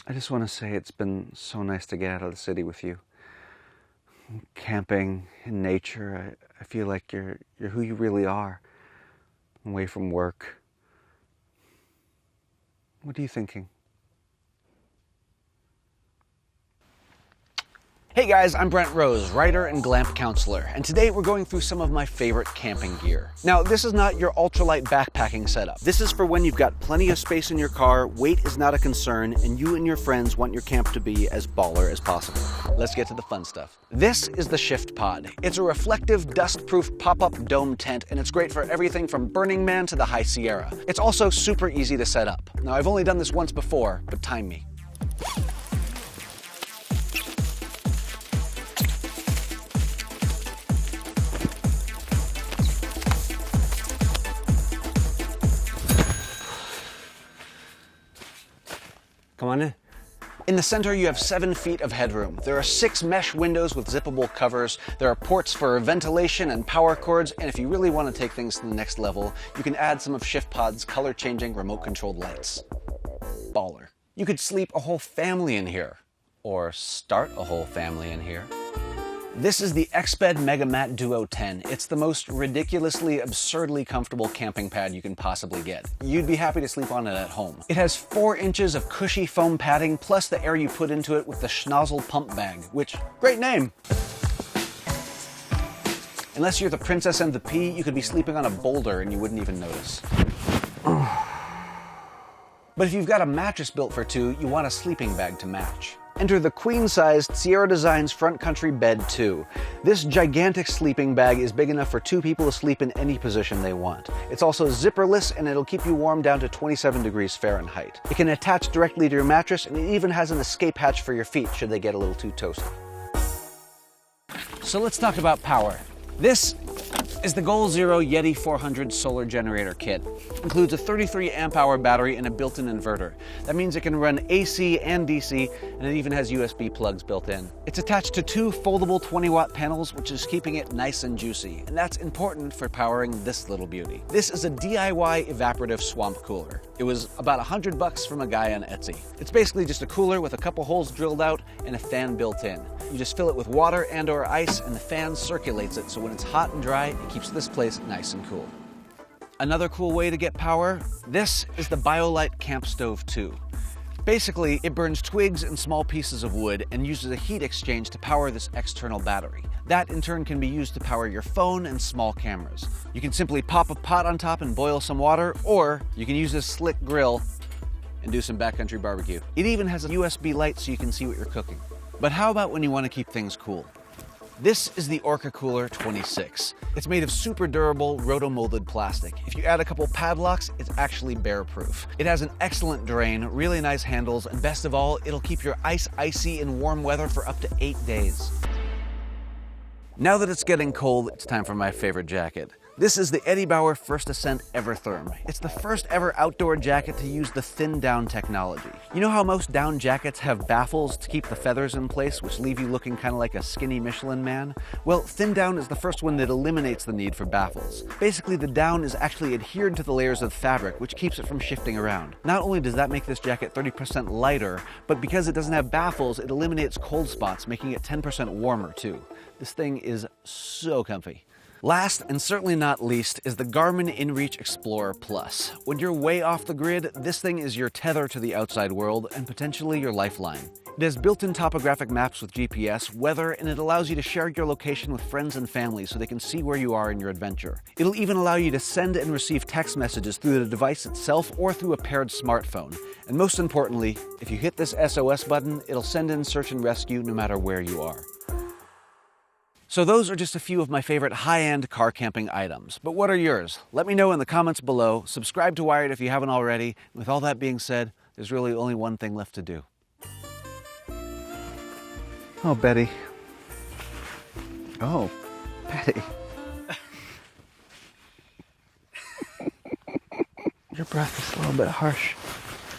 I just want to say it's been so nice to get out of the city with you. Camping in nature, I feel like you're who you really are. Away from work. What are you thinking? Hey guys, I'm Brent Rose, writer and glamp counselor, and today we're going through some of my favorite camping gear. Now, this is not your ultralight backpacking setup. This is for when you've got plenty of space in your car, weight is not a concern, and you and your friends want your camp to be as baller as possible. Let's get to the fun stuff. This is the SHIFTPOD. It's a reflective, dust-proof pop-up dome tent, and it's great for everything from Burning Man to the High Sierra. It's also super easy to set up. Now, I've only done this once before, but time me. Come on in. In the center, you have 7 feet of headroom. There are 6 mesh windows with zippable covers. There are ports for ventilation and power cords, and if you really want to take things to the next level, you can add some of SHIFTPOD's color-changing remote-controlled lights. Baller. You could sleep a whole family in here, or start a whole family in here. This is the EXPED MEGAMAT Duo 10. It's the most ridiculously, absurdly comfortable camping pad you can possibly get. You'd be happy to sleep on it at home. It has 4 inches of cushy foam padding, plus the air you put into it with the schnozzle pump bag, which, great name! Unless you're the Princess and the Pea, you could be sleeping on a boulder and you wouldn't even notice. But if you've got a mattress built for 2, you want a sleeping bag to match. Enter the queen-sized Sierra Designs FRONTCOUNTRY Bed 2. This gigantic sleeping bag is big enough for 2 people to sleep in any position they want. It's also zipperless, and it'll keep you warm down to 27 degrees Fahrenheit. It can attach directly to your mattress, and it even has an escape hatch for your feet should they get a little too toasty. So let's talk about power. This is the Goal Zero YETI 400 solar generator kit. Includes a 33 amp hour battery and a built-in inverter. That means it can run AC and DC, and it even has USB plugs built in. It's attached to 2 foldable 20-watt panels, which is keeping it nice and juicy, and that's important for powering this little beauty. This is a DIY evaporative swamp cooler. It was about $100 from a guy on Etsy. It's basically just a cooler with a couple holes drilled out and a fan built in. You just fill it with water and/or ice, and the fan circulates it, so when it's hot and dry, it keeps this place nice and cool. Another cool way to get power, this is the BioLite Camp Stove 2. Basically, it burns twigs and small pieces of wood and uses a heat exchange to power this external battery. That in turn can be used to power your phone and small cameras. You can simply pop a pot on top and boil some water, or you can use this slick grill and do some backcountry barbecue. It even has a USB light so you can see what you're cooking. But how about when you want to keep things cool? This is the Orca Cooler 26. It's made of super durable, roto-molded plastic. If you add a couple padlocks, it's actually bear-proof. It has an excellent drain, really nice handles, and best of all, it'll keep your ice icy in warm weather for up to 8 days. Now that it's getting cold, it's time for my favorite jacket. This is the Eddie Bauer First Ascent EverTherm. It's the first ever outdoor jacket to use the thin down technology. You know how most down jackets have baffles to keep the feathers in place, which leave you looking kind of like a skinny Michelin man? Well, thin down is the first one that eliminates the need for baffles. Basically, the down is actually adhered to the layers of fabric, which keeps it from shifting around. Not only does that make this jacket 30% lighter, but because it doesn't have baffles, it eliminates cold spots, making it 10% warmer too. This thing is so comfy. Last, and certainly not least, is the GARMIN INREACH Explorer Plus. When you're way off the grid, this thing is your tether to the outside world and potentially your lifeline. It has built-in topographic maps with GPS, weather, and it allows you to share your location with friends and family so they can see where you are in your adventure. It'll even allow you to send and receive text messages through the device itself or through a paired smartphone. And most importantly, if you hit this SOS button, it'll send in search and rescue no matter where you are. So those are just a few of my favorite high-end car camping items. But what are yours? Let me know in the comments below. Subscribe to Wired if you haven't already. With all that being said, there's really only one thing left to do. Oh, Betty. Oh, Betty. Your breath is a little bit harsh.